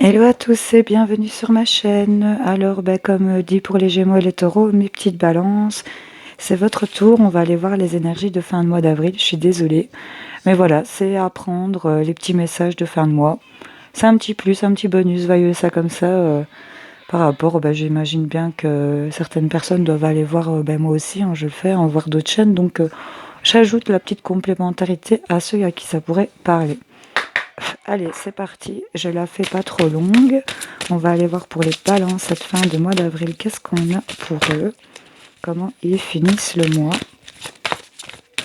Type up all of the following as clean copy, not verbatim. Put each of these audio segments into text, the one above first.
Hello à tous et bienvenue sur ma chaîne. Alors, comme dit pour les Gémeaux et les Taureaux, mes petites balances, c'est votre tour. On va aller voir les énergies de fin de mois d'avril. Je suis désolée, mais voilà, c'est à prendre les petits messages de fin de mois. C'est un petit plus, un petit bonus, voyez ça comme ça. Par rapport, j'imagine bien que certaines personnes doivent aller voir, moi aussi, hein, je le fais, en voir d'autres chaînes. Donc, j'ajoute la petite complémentarité à ceux à qui ça pourrait parler. Allez, c'est parti. Je la fais pas trop longue. On va aller voir pour les balances cette fin de mois d'avril. Qu'est-ce qu'on a pour eux? Comment ils finissent le mois?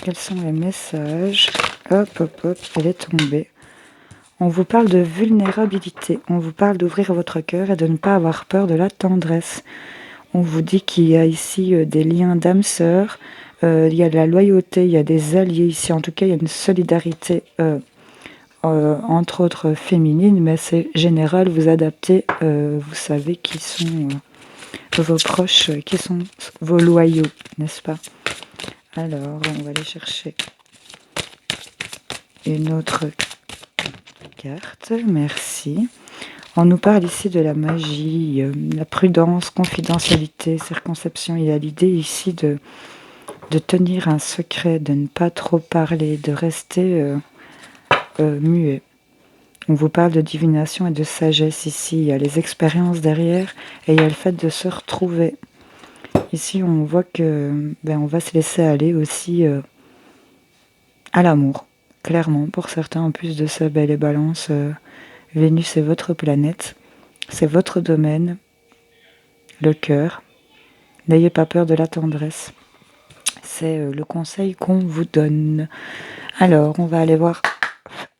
Quels sont les messages? Hop, hop, hop, elle est tombée. On vous parle de vulnérabilité. On vous parle d'ouvrir votre cœur et de ne pas avoir peur de la tendresse. On vous dit qu'il y a ici des liens d'âme sœur. Il y a de la loyauté, il y a des alliés ici. En tout cas, il y a une solidarité entre autres féminines, mais c'est général, vous adaptez, vous savez qui sont vos proches, qui sont vos loyaux, n'est-ce pas? Alors, on va aller chercher une autre carte, merci. On nous parle ici de la magie, la prudence, confidentialité, circonception. Il y a l'idée ici de tenir un secret, de ne pas trop parler, de rester muet. On vous parle de divination et de sagesse ici. Il y a les expériences derrière et il y a le fait de se retrouver. Ici, on voit que on va se laisser aller aussi à l'amour. Clairement, pour certains, en plus de ça, les balances, Vénus est votre planète. C'est votre domaine, le cœur. N'ayez pas peur de la tendresse. C'est le conseil qu'on vous donne. Alors, on va aller voir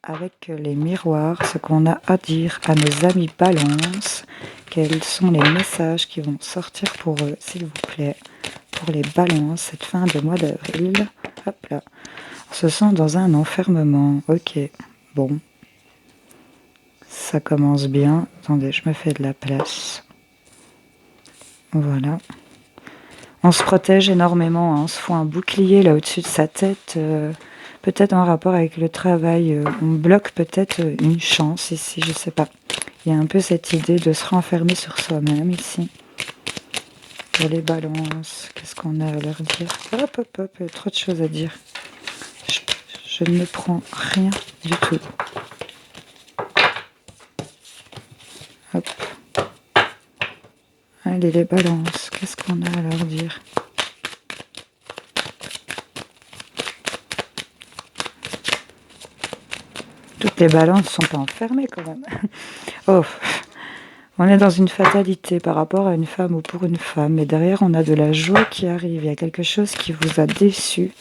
avec les miroirs ce qu'on a à dire à nos amis balance. Quels sont les messages qui vont sortir pour eux, s'il vous plaît, pour les balances, cette fin de mois d'avril. Hop là. On se sent dans un enfermement. Ok, bon. Ça commence bien. Attendez, je me fais de la place. Voilà. On se protège énormément, hein. On se fout un bouclier là au-dessus de sa tête. Peut-être en rapport avec le travail. On bloque peut-être une chance ici, je sais pas. Il y a un peu cette idée de se renfermer sur soi-même ici. Pour les balances, qu'est-ce qu'on a à leur dire? Hop, hop, hop, il y a trop de choses à dire. Je ne prends rien du tout. Hop. Allez, les balances, qu'est-ce qu'on a à leur dire? Toutes les balances sont pas enfermées quand même. Oh, on est dans une fatalité par rapport à une femme ou pour une femme. Et derrière, on a de la joie qui arrive. Il y a quelque chose qui vous a déçu,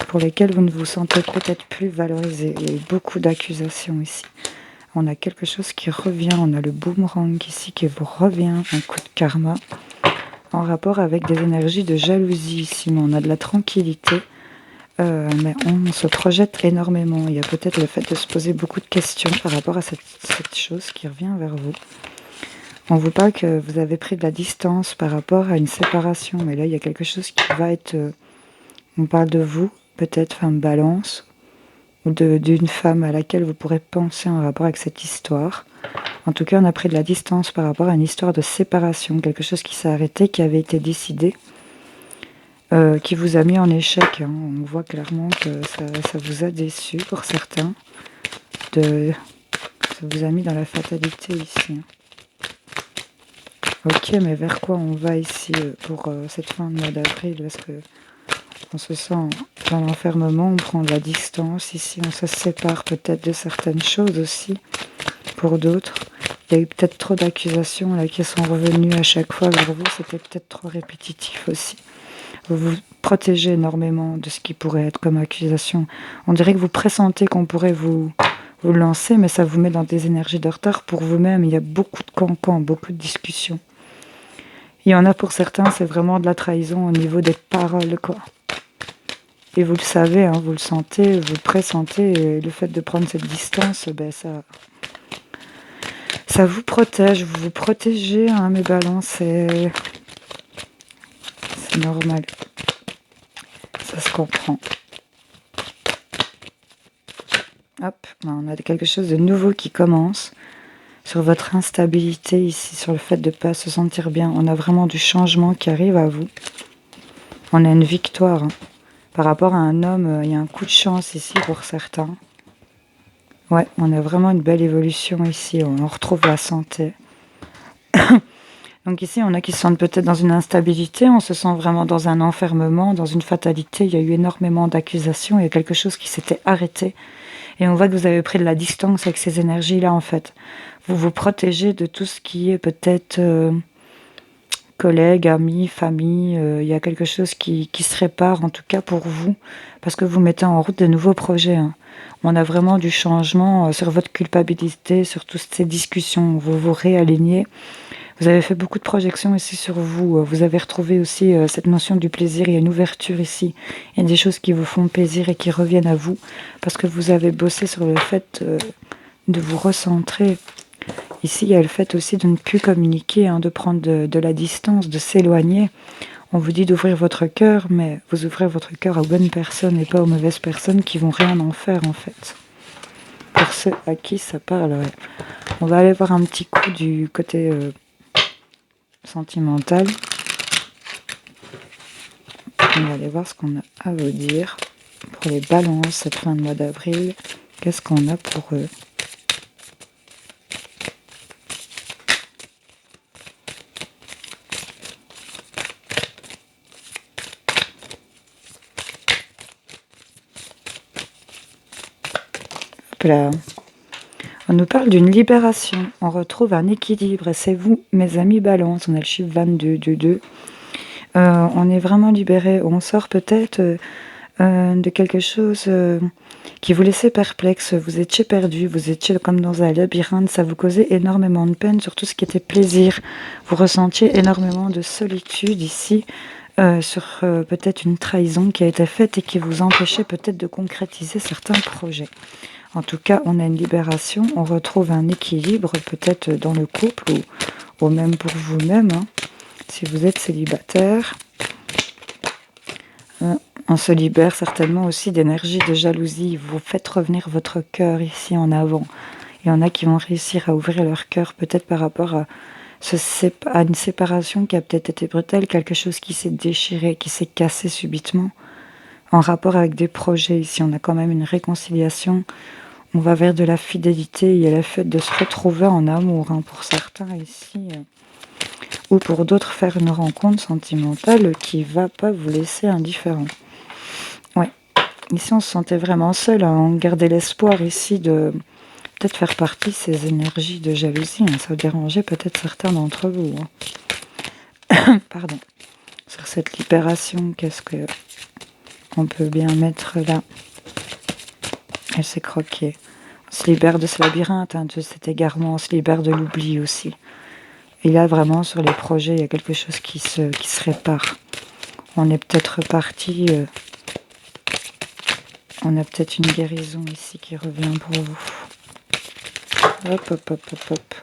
pour lesquels vous ne vous sentez peut-être plus valorisé. Il y a eu beaucoup d'accusations ici. On a quelque chose qui revient. On a le boomerang ici qui vous revient. Un coup de karma. En rapport avec des énergies de jalousie ici. Mais on a de la tranquillité. Mais on se projette énormément. Il y a peut-être le fait de se poser beaucoup de questions par rapport à cette chose qui revient vers vous. On vous parle que vous avez pris de la distance par rapport à une séparation. Mais là, il y a quelque chose qui va être... on parle de vous, peut-être femme balance, ou d'une femme à laquelle vous pourrez penser en rapport avec cette histoire. En tout cas, on a pris de la distance par rapport à une histoire de séparation. Quelque chose qui s'est arrêté, qui avait été décidé. Qui vous a mis en échec. Hein. On voit clairement que ça vous a déçu pour certains. Ça vous a mis dans la fatalité ici. Hein. Ok, mais vers quoi on va ici pour cette fin de mois d'avril? Parce que on se sent dans l'enfermement, on prend de la distance ici, on se sépare peut-être de certaines choses aussi. Pour d'autres, il y a eu peut-être trop d'accusations là qui sont revenues à chaque fois vers vous. C'était peut-être trop répétitif aussi. Vous vous protégez énormément de ce qui pourrait être comme accusation. On dirait que vous pressentez qu'on pourrait vous lancer, mais ça vous met dans des énergies de retard pour vous-même. Il y a beaucoup de cancans, beaucoup de discussions. Il y en a pour certains, c'est vraiment de la trahison au niveau des paroles, quoi. Et vous le savez, hein, vous le sentez, vous le pressentez, et le fait de prendre cette distance, ça vous protège, vous vous protégez, hein, mes balances, c'est normal. Ça se comprend. Hop, on a quelque chose de nouveau qui commence. sur votre instabilité ici, sur le fait de ne pas se sentir bien. On a vraiment du changement qui arrive à vous. On a une victoire. Hein. Par rapport à un homme, il y a un coup de chance ici pour certains. Ouais, on a vraiment une belle évolution ici. On retrouve la santé. Donc ici, on a qui se sentent peut-être dans une instabilité, on se sent vraiment dans un enfermement, dans une fatalité. Il y a eu énormément d'accusations, il y a quelque chose qui s'était arrêté. Et on voit que vous avez pris de la distance avec ces énergies-là, en fait. Vous vous protégez de tout ce qui est peut-être collègues, amis, famille. Il y a quelque chose qui se répare, en tout cas pour vous, parce que vous mettez en route de nouveaux projets. Hein. On a vraiment du changement sur votre culpabilité, sur toutes ces discussions. Vous vous réalignez. Vous avez fait beaucoup de projections ici sur vous. Vous avez retrouvé aussi cette notion du plaisir. Il y a une ouverture ici. Il y a des choses qui vous font plaisir et qui reviennent à vous. Parce que vous avez bossé sur le fait de vous recentrer. Ici, il y a le fait aussi de ne plus communiquer, hein, de prendre de la distance, de s'éloigner. On vous dit d'ouvrir votre cœur, mais vous ouvrez votre cœur aux bonnes personnes et pas aux mauvaises personnes qui vont rien en faire, en fait. Pour ceux à qui ça parle, ouais. On va aller voir un petit coup du côté... sentimentale. On va aller voir ce qu'on a à vous dire pour les balances cette fin de mois d'avril. Qu'est-ce qu'on a pour eux? Hop là. On nous parle d'une libération. On retrouve un équilibre. C'est vous, mes amis balance. On a le chiffre 22 du 2. On est vraiment libéré. On sort peut-être de quelque chose qui vous laissait perplexe. Vous étiez perdu, vous étiez comme dans un labyrinthe. Ça vous causait énormément de peine sur tout ce qui était plaisir. Vous ressentiez énormément de solitude ici. Sur peut-être une trahison qui a été faite et qui vous empêchait peut-être de concrétiser certains projets. En tout cas, on a une libération, on retrouve un équilibre peut-être dans le couple ou même pour vous-même, hein, si vous êtes célibataire. On se libère certainement aussi d'énergie de jalousie. Vous faites revenir votre cœur ici en avant. Il y en a qui vont réussir à ouvrir leur cœur peut-être par rapport à une séparation qui a peut-être été brutale, quelque chose qui s'est déchiré, qui s'est cassé subitement. En rapport avec des projets, ici on a quand même une réconciliation. On va vers de la fidélité. Il y a le fait de se retrouver en amour, hein, pour certains ici. Ou pour d'autres, faire une rencontre sentimentale qui va pas vous laisser indifférent. Ouais. Ici, on se sentait vraiment seul. Hein. On gardait l'espoir ici de peut-être faire partie de ces énergies de jalousie. Hein. Ça dérangeait peut-être certains d'entre vous. Hein. Pardon. Sur cette libération, qu'est-ce que on peut bien mettre là? Elle s'est croquée. On se libère de ce labyrinthe, hein, de cet égarement. On se libère de l'oubli aussi. Et là, vraiment, sur les projets, il y a quelque chose qui se répare. On est peut-être reparti. On a peut-être une guérison ici qui revient pour vous. Hop, hop, hop, hop, hop.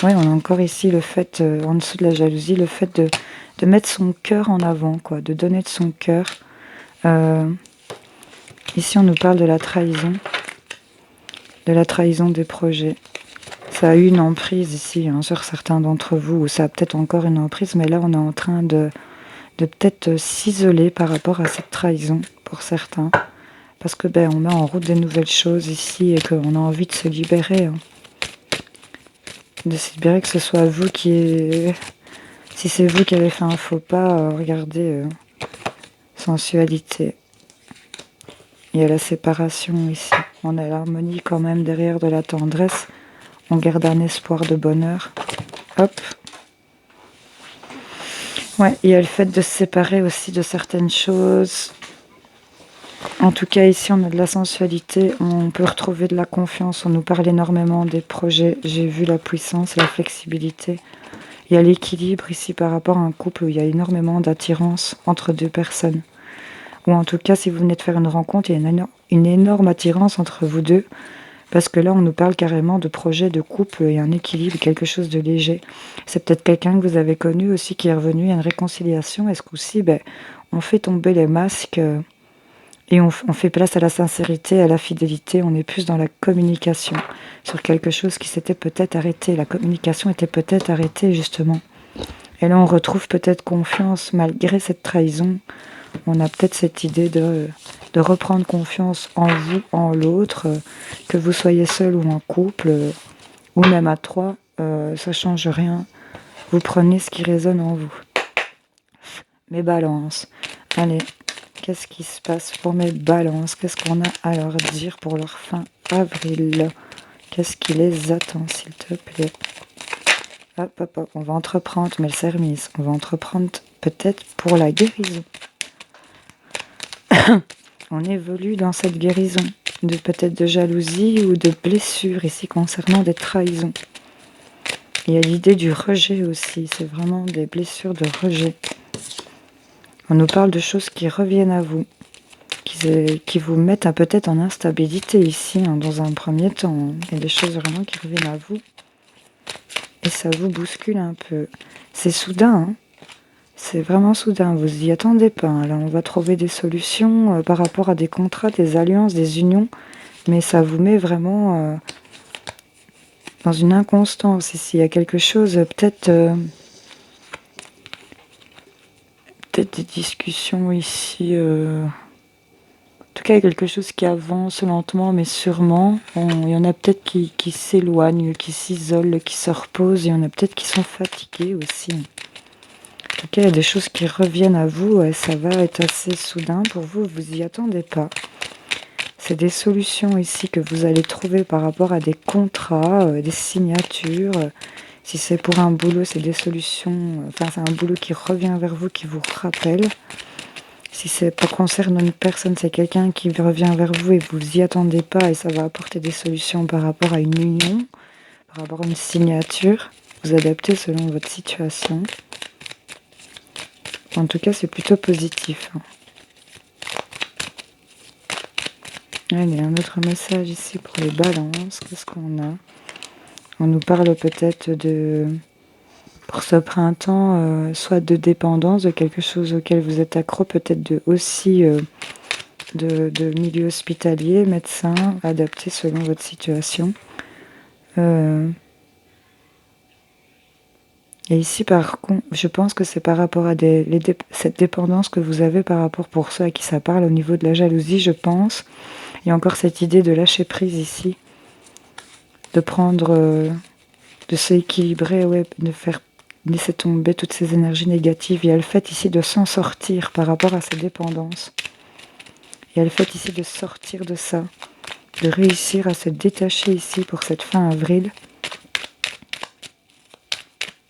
Oui, on a encore ici le fait, en dessous de la jalousie, le fait de mettre son cœur en avant, quoi, de donner de son cœur. Ici, on nous parle de la trahison des projets. Ça a eu une emprise ici, hein, sur certains d'entre vous, ou ça a peut-être encore une emprise, mais là, on est en train de peut-être s'isoler par rapport à cette trahison, pour certains. Parce que on met en route des nouvelles choses ici et qu'on a envie de se libérer. Hein. De se libérer, que ce soit vous qui... Si c'est vous qui avez fait un faux pas, regardez, sensualité. Il y a la séparation ici. On a l'harmonie quand même derrière de la tendresse. On garde un espoir de bonheur. Hop. Ouais, il y a le fait de se séparer aussi de certaines choses. En tout cas, ici, on a de la sensualité. On peut retrouver de la confiance. On nous parle énormément des projets. J'ai vu la puissance et la flexibilité. Il y a l'équilibre ici par rapport à un couple où il y a énormément d'attirance entre deux personnes. Ou en tout cas, si vous venez de faire une rencontre, il y a une énorme attirance entre vous deux. Parce que là, on nous parle carrément de projet, de couple et un équilibre, quelque chose de léger. C'est peut-être quelqu'un que vous avez connu aussi qui est revenu, il y a une réconciliation. Est-ce qu'aussi, on fait tomber les masques Et on fait place à la sincérité, à la fidélité. On est plus dans la communication sur quelque chose qui s'était peut-être arrêté. La communication était peut-être arrêtée, justement. Et là, on retrouve peut-être confiance malgré cette trahison. On a peut-être cette idée de reprendre confiance en vous, en l'autre, que vous soyez seul ou en couple, ou même à trois, ça change rien. Vous prenez ce qui résonne en vous. Mes balances. Allez, qu'est-ce qui se passe pour mes balances? Qu'est-ce qu'on a à leur dire pour leur fin avril? Qu'est-ce qui les attend, s'il te plaît? Hop, hop, hop, on va entreprendre, mais le service, on va entreprendre peut-être pour la guérison. On évolue dans cette guérison, de peut-être de jalousie ou de blessure, ici concernant des trahisons. Il y a l'idée du rejet aussi, c'est vraiment des blessures de rejet. On nous parle de choses qui reviennent à vous, qui vous mettent peut-être en instabilité ici, hein, dans un premier temps. Il y a des choses vraiment qui reviennent à vous. Et ça vous bouscule un peu. C'est soudain, hein. C'est vraiment soudain, vous y attendez pas. Hein. Là, on va trouver des solutions par rapport à des contrats, des alliances, des unions. Mais ça vous met vraiment dans une inconstance ici. Il y a quelque chose, peut-être des discussions ici. En tout cas, il y a quelque chose qui avance lentement, mais sûrement. Il y en a peut-être qui s'éloignent, qui s'isolent, qui se reposent. Il y en a peut-être qui sont fatigués aussi. En tout cas, il y a des choses qui reviennent à vous. Et ça va être assez soudain pour vous. Vous y attendez pas. C'est des solutions ici que vous allez trouver par rapport à des contrats, des signatures. Si c'est pour un boulot, c'est des solutions. Enfin, c'est un boulot qui revient vers vous, qui vous rappelle. Si c'est pas concernant une personne, c'est quelqu'un qui revient vers vous et vous y attendez pas et ça va apporter des solutions par rapport à une union, par rapport à une signature. Vous adaptez selon votre situation. En tout cas, c'est plutôt positif. Allez, un autre message ici pour les balances. Qu'est-ce qu'on a? On nous parle peut-être pour ce printemps, soit de dépendance, de quelque chose auquel vous êtes accro, peut-être aussi de milieu hospitalier, médecin, adapté selon votre situation. Et ici, par contre, je pense que c'est par rapport à cette dépendance que vous avez par rapport pour ceux à qui ça parle au niveau de la jalousie, je pense. Il y a encore cette idée de lâcher prise ici, de prendre, de s'équilibrer, ouais, de faire laisser tomber toutes ces énergies négatives. Il y a le fait ici de s'en sortir par rapport à ces dépendances. Il y a le fait ici de sortir de ça, de réussir à se détacher ici pour cette fin avril.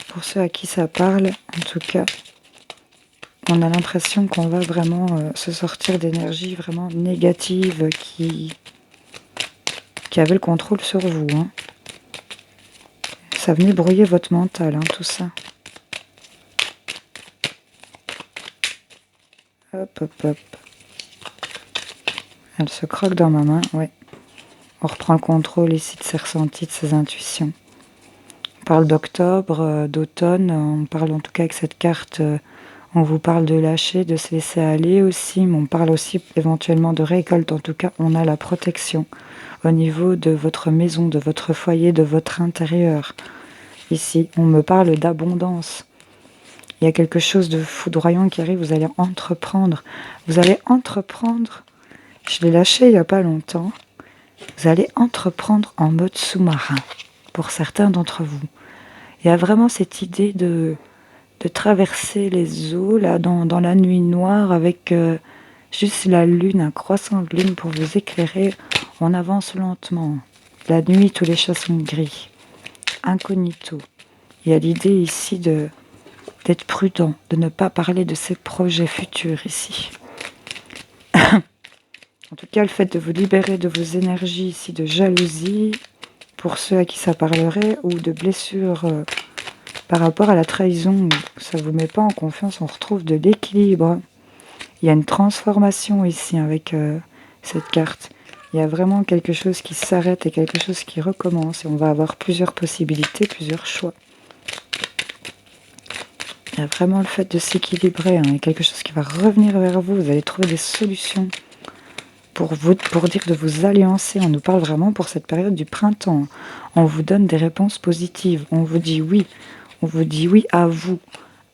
Pour ceux à qui ça parle, en tout cas, on a l'impression qu'on va vraiment se sortir d'énergie vraiment négative qui avait le contrôle sur vous. Hein. Ça venait brouiller votre mental, hein, tout ça. Hop, hop, hop. Elle se croque dans ma main, ouais. On reprend le contrôle ici de ses ressentis, de ses intuitions. On parle d'octobre, d'automne, on parle en tout cas avec cette carte, on vous parle de lâcher, de se laisser aller aussi, mais on parle aussi éventuellement de récolte. En tout cas, on a la protection au niveau de votre maison, de votre foyer, de votre intérieur. Ici, on me parle d'abondance. Il y a quelque chose de foudroyant qui arrive, vous allez entreprendre. Vous allez entreprendre, je l'ai lâché il n'y a pas longtemps, vous allez entreprendre en mode sous-marin, pour certains d'entre vous. Il y a vraiment cette idée de traverser les eaux, là, dans la nuit noire, avec juste la lune, un croissant de lune pour vous éclairer. On avance lentement. La nuit, tous les chats sont gris. Incognito. Il y a l'idée ici d'être prudent, de ne pas parler de ses projets futurs ici. En tout cas, le fait de vous libérer de vos énergies ici de jalousie, pour ceux à qui ça parlerait, ou de blessures par rapport à la trahison, ça ne vous met pas en confiance, on retrouve de l'équilibre. Il y a une transformation ici avec cette carte. Il y a vraiment quelque chose qui s'arrête et quelque chose qui recommence. Et on va avoir plusieurs possibilités, plusieurs choix. Il y a vraiment le fait de s'équilibrer. Hein, et quelque chose qui va revenir vers vous. Vous allez trouver des solutions pour dire de vous alliancer. On nous parle vraiment pour cette période du printemps. On vous donne des réponses positives. On vous dit oui. On vous dit oui à vous,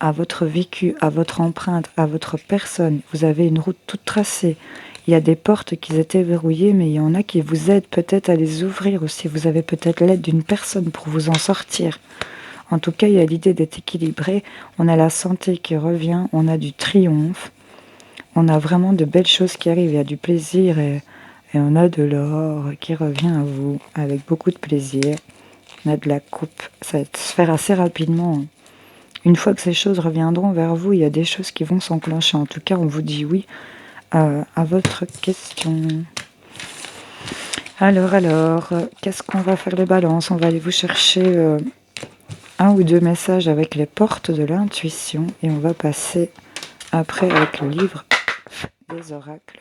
à votre vécu, à votre empreinte, à votre personne. Vous avez une route toute tracée. Il y a des portes qui étaient verrouillées, mais il y en a qui vous aident peut-être à les ouvrir aussi. Vous avez peut-être l'aide d'une personne pour vous en sortir. En tout cas, il y a l'idée d'être équilibré. On a la santé qui revient, on a du triomphe. On a vraiment de belles choses qui arrivent. Il y a du plaisir et on a de l'or qui revient à vous avec beaucoup de plaisir. On a de la coupe. Ça va se faire assez rapidement. Une fois que ces choses reviendront vers vous, il y a des choses qui vont s'enclencher. En tout cas, on vous dit oui à votre question. Alors, qu'est-ce qu'on va faire les balances? On va aller vous chercher un ou deux messages avec les portes de l'intuition et on va passer après avec le livre des oracles.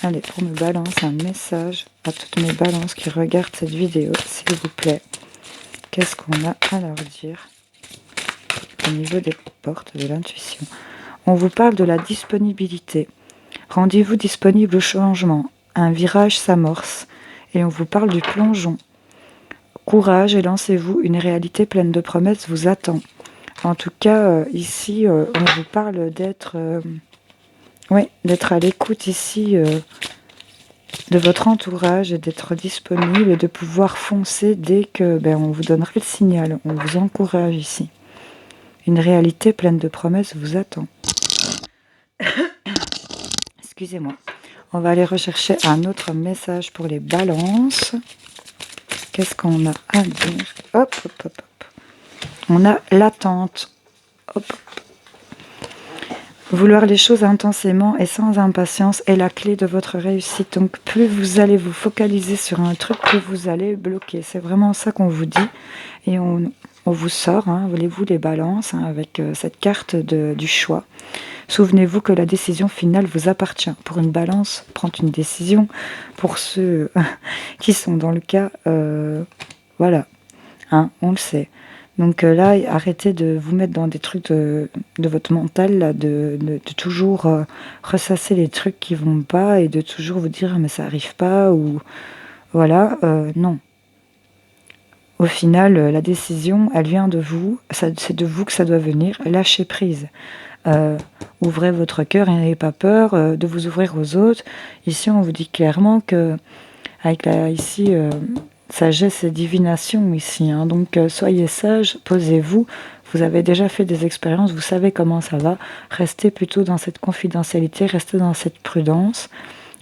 Allez, pour me balancer un message à toutes mes balances qui regardent cette vidéo, s'il vous plaît. Qu'est-ce qu'on a à leur dire au niveau des portes de l'intuition? On vous parle de la disponibilité. Rendez-vous disponible au changement. Un virage s'amorce. Et on vous parle du plongeon. Courage et lancez-vous. Une réalité pleine de promesses vous attend. En tout cas, ici, on vous parle d'être à l'écoute ici de votre entourage et d'être disponible et de pouvoir foncer dès que on vous donnerait le signal. On vous encourage ici. Une réalité pleine de promesses vous attend. Excusez-moi. On va aller rechercher un autre message pour les balances. Qu'est-ce qu'on a à dire? Hop, hop, hop, hop. On a l'attente. Hop, hop. Vouloir les choses intensément et sans impatience est la clé de votre réussite. Donc plus vous allez vous focaliser sur un truc, plus vous allez bloquer. C'est vraiment ça qu'on vous dit. Et on vous sort, voulez-vous, les balances, avec cette carte du choix. Souvenez-vous que la décision finale vous appartient. Pour une balance, prendre une décision. Pour ceux qui sont dans le cas, voilà, on le sait. Donc là, arrêtez de vous mettre dans des trucs de votre mental, là, de toujours ressasser les trucs qui vont pas et de toujours vous dire mais ça arrive pas ou voilà, non. Au final, la décision, elle vient de vous, c'est de vous que ça doit venir. Lâchez prise. Ouvrez votre cœur et n'ayez pas peur de vous ouvrir aux autres. Ici, on vous dit clairement que avec sagesse et divination ici. Donc, soyez sages, posez-vous. Vous avez déjà fait des expériences, vous savez comment ça va. Restez plutôt dans cette confidentialité, restez dans cette prudence.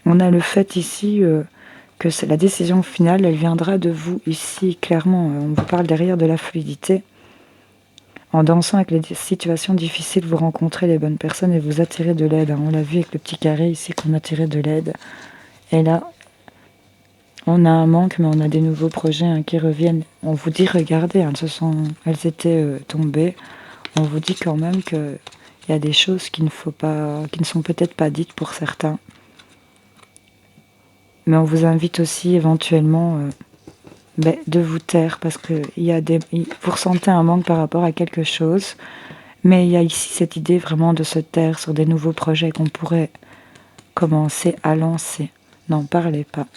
On a le fait ici que c'est la décision finale, elle viendra de vous ici, clairement. On vous parle derrière de la fluidité. En dansant avec les situations difficiles, vous rencontrez les bonnes personnes et vous attirez de l'aide. On l'a vu avec le petit carré ici qu'on attirait de l'aide. Et là, on a un manque, mais on a des nouveaux projets qui reviennent. On vous dit, regardez, elles étaient tombées. On vous dit quand même qu'il y a des choses qui ne sont peut-être pas dites pour certains. Mais on vous invite aussi éventuellement de vous taire parce que vous ressentez un manque par rapport à quelque chose. Mais il y a ici cette idée vraiment de se taire sur des nouveaux projets qu'on pourrait commencer à lancer. N'en parlez pas.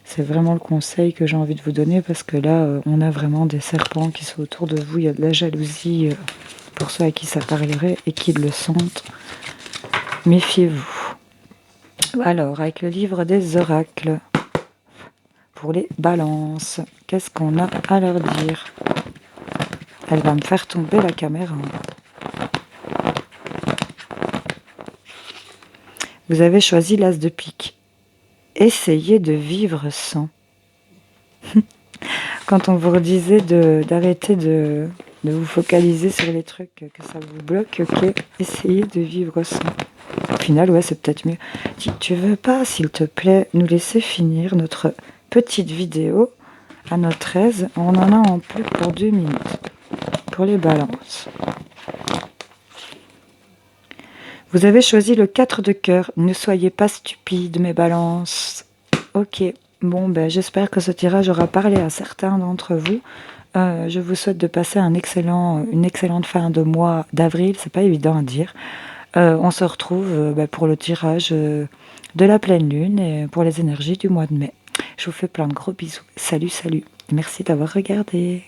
C'est vraiment le conseil que j'ai envie de vous donner parce que là, on a vraiment des serpents qui sont autour de vous. Il y a de la jalousie pour ceux à qui ça parlerait et qui le sentent. Méfiez-vous. Alors, avec le livre des oracles, pour les balances, qu'est-ce qu'on a à leur dire? Elle va me faire tomber la caméra. Vous avez choisi l'as de pique. Essayez de vivre sans. Quand on vous redisait d'arrêter de vous focaliser sur les trucs, que ça vous bloque, ok, essayez de vivre sans. Au final, ouais, c'est peut-être mieux. Tu veux pas, s'il te plaît, nous laisser finir notre petite vidéo à notre aise? On en a en plus pour 2 minutes. Pour les balances. Vous avez choisi le 4 de cœur. Ne soyez pas stupides, mes balances. Ok. Bon, j'espère que ce tirage aura parlé à certains d'entre vous. Je vous souhaite de passer une excellente fin de mois d'avril. C'est pas évident à dire. On se retrouve, pour le tirage, de la pleine lune et pour les énergies du mois de mai. Je vous fais plein de gros bisous. Salut, salut. Merci d'avoir regardé.